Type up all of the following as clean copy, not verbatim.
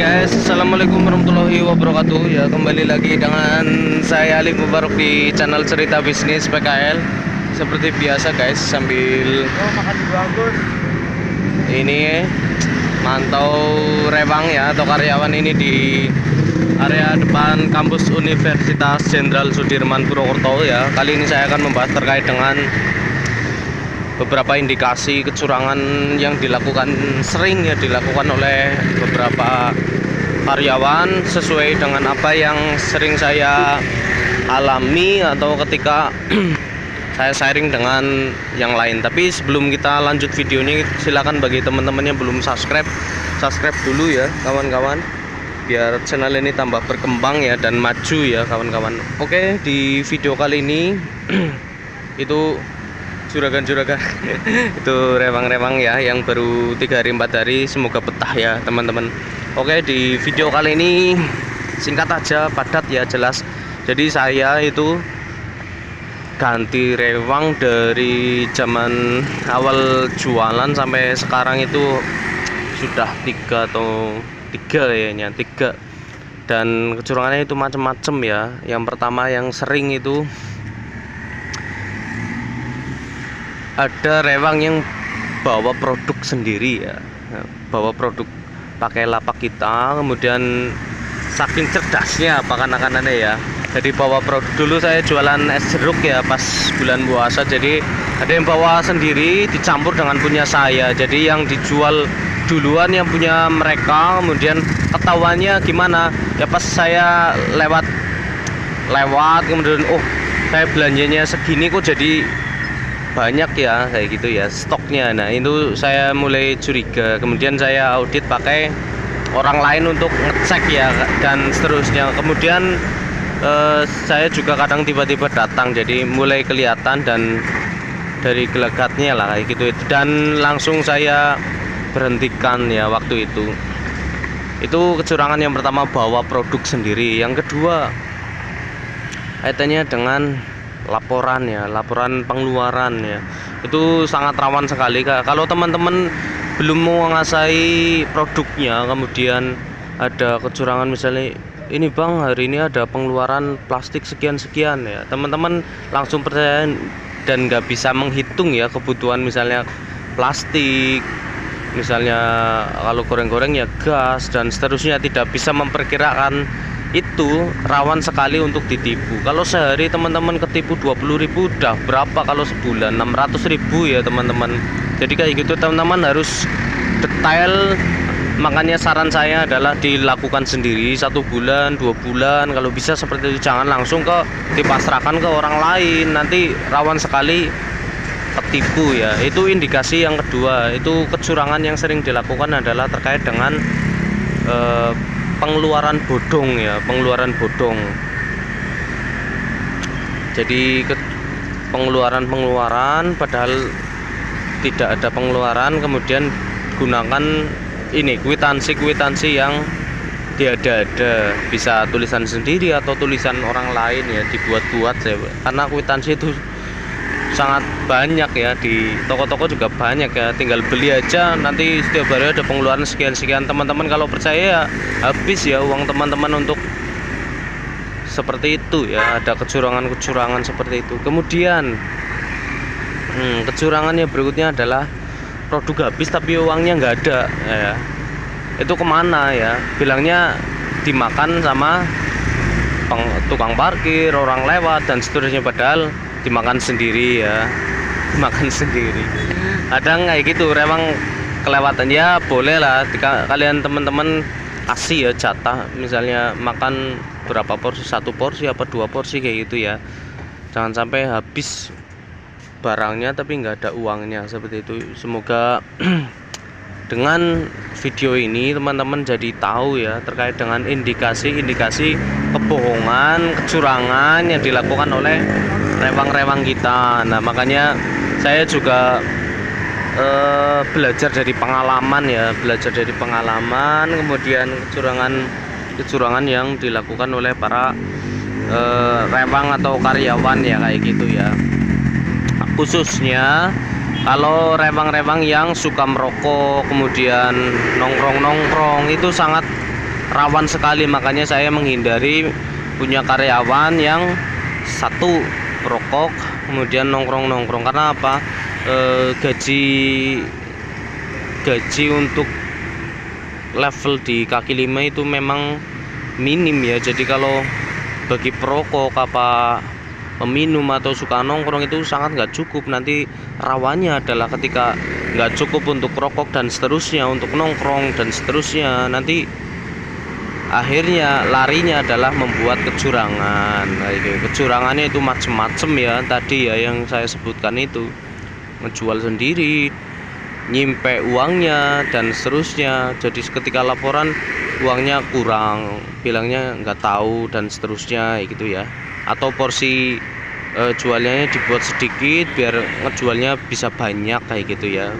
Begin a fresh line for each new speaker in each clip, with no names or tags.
Guys, assalamualaikum warahmatullahi wabarakatuh. Ya, kembali lagi dengan saya Ali Mubarok di channel cerita bisnis PKL. Seperti biasa guys, sambil
makan bagus.
ini mantau rewang ya atau karyawan ini di area depan kampus Universitas Jenderal Sudirman Purwokerto ya. Kali ini saya akan membahas terkait dengan beberapa indikasi kecurangan yang sering dilakukan oleh beberapa karyawan sesuai dengan apa yang sering saya alami atau ketika saya sharing dengan yang lain. Tapi sebelum kita lanjut video ini, silakan bagi teman-teman yang belum subscribe dulu ya kawan-kawan, biar channel ini tambah berkembang ya dan maju ya kawan-kawan. Oke, di video kali ini itu juragan-juragan itu rewang-rewang ya yang baru 3 hari 4 hari, semoga betah ya teman-teman. Oke, di video kali ini singkat aja, padat ya, jelas. Jadi saya itu ganti rewang dari zaman awal jualan sampai sekarang itu sudah 3 kayaknya 3, dan kecurangannya itu macam-macam ya. Yang pertama yang sering itu ada rewang yang bawa produk sendiri ya, bawa produk pakai lapak kita, kemudian saking cerdasnya apa kanak-kanaknya ya, jadi bawa produk. Dulu saya jualan es jeruk ya pas bulan puasa, jadi ada yang bawa sendiri dicampur dengan punya saya, jadi yang dijual duluan yang punya mereka. Kemudian ketahuannya gimana ya, pas saya lewat kemudian oh saya belanjanya segini kok jadi banyak ya kayak gitu ya stoknya. Nah itu saya mulai curiga, kemudian saya audit pakai orang lain untuk ngecek ya dan seterusnya. Kemudian saya juga kadang tiba-tiba datang, jadi mulai kelihatan dan dari gelagatnya lah kayak gitu, dan langsung saya berhentikan ya waktu itu. Itu kecurangan yang pertama, bawa produk sendiri. Yang kedua kaitannya dengan laporan ya, laporan pengeluaran ya, itu sangat rawan sekali kalau teman-teman belum menguasai produknya. Kemudian ada kecurangan, misalnya ini bang, hari ini ada pengeluaran plastik sekian-sekian ya, teman-teman langsung percaya dan nggak bisa menghitung ya kebutuhan, misalnya plastik, misalnya kalau goreng-goreng ya gas dan seterusnya, tidak bisa memperkirakan. Itu rawan sekali untuk ditipu. Kalau sehari teman-teman ketipu 20.000, udah berapa kalau sebulan? 600.000 ya teman-teman. Jadi kayak gitu teman-teman harus detail. Makanya saran saya adalah dilakukan sendiri 1 bulan 2 bulan, kalau bisa seperti itu. Jangan langsung dipasrahkan ke orang lain, nanti rawan sekali ketipu ya. Itu indikasi yang kedua. Itu kecurangan yang sering dilakukan adalah terkait dengan pengeluaran bodong ya, pengeluaran bodong. Jadi pengeluaran padahal tidak ada pengeluaran, kemudian gunakan ini kwitansi yang tiada-ada, bisa tulisan sendiri atau tulisan orang lain ya, dibuat-buat ya, karena kwitansi itu sangat banyak ya, di toko-toko juga banyak ya, tinggal beli aja nanti setiap hari ada pengeluaran sekian-sekian. Teman-teman kalau percaya ya habis ya uang teman-teman untuk seperti itu ya, ada kecurangan seperti itu. Kemudian kecurangan yang berikutnya adalah produk habis tapi uangnya nggak ada ya. Itu kemana ya, bilangnya dimakan sama tukang parkir, orang lewat dan seterusnya, padahal dimakan sendiri ya, makan sendiri. Kadang kayak gitu rewang kelewatan ya, boleh lah kalian teman-teman kasih ya jatah, misalnya makan berapa porsi, 1 porsi apa 2 porsi kayak gitu ya. Jangan sampai habis barangnya tapi nggak ada uangnya seperti itu. Semoga dengan video ini teman-teman jadi tahu ya terkait dengan indikasi kebohongan, kecurangan yang dilakukan oleh rewang-rewang kita. Nah makanya saya juga belajar dari pengalaman ya, kemudian kecurangan yang dilakukan oleh para rewang atau karyawan ya kayak gitu ya. Khususnya kalau rewang-rewang yang suka merokok kemudian nongkrong itu sangat rawan sekali, makanya saya menghindari punya karyawan yang satu rokok kemudian nongkrong karena apa? Gaji untuk level di kaki lima itu memang minim ya. Jadi kalau bagi perokok apa peminum atau suka nongkrong itu sangat nggak cukup. Nanti rawannya adalah ketika nggak cukup untuk rokok dan seterusnya, untuk nongkrong dan seterusnya, nanti akhirnya larinya adalah membuat kecurangan. Kecurangannya itu macem-macem ya, tadi ya yang saya sebutkan itu, menjual sendiri, nyimpe uangnya dan seterusnya. Jadi ketika laporan uangnya kurang, bilangnya nggak tahu dan seterusnya gitu ya. Atau porsi jualnya dibuat sedikit biar ngejualnya bisa banyak kayak gitu ya,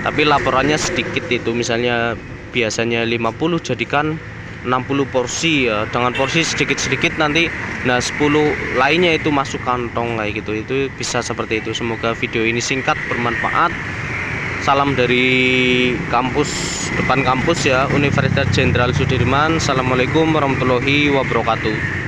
tapi laporannya sedikit. Itu misalnya biasanya 50 jadikan 60 porsi ya, dengan porsi sedikit-sedikit nanti 10 lainnya itu masuk kantong kayak gitu. Itu bisa seperti itu. Semoga video ini singkat bermanfaat. Salam dari depan kampus ya, Universitas Jenderal Sudirman. Assalamualaikum warahmatullahi wabarakatuh.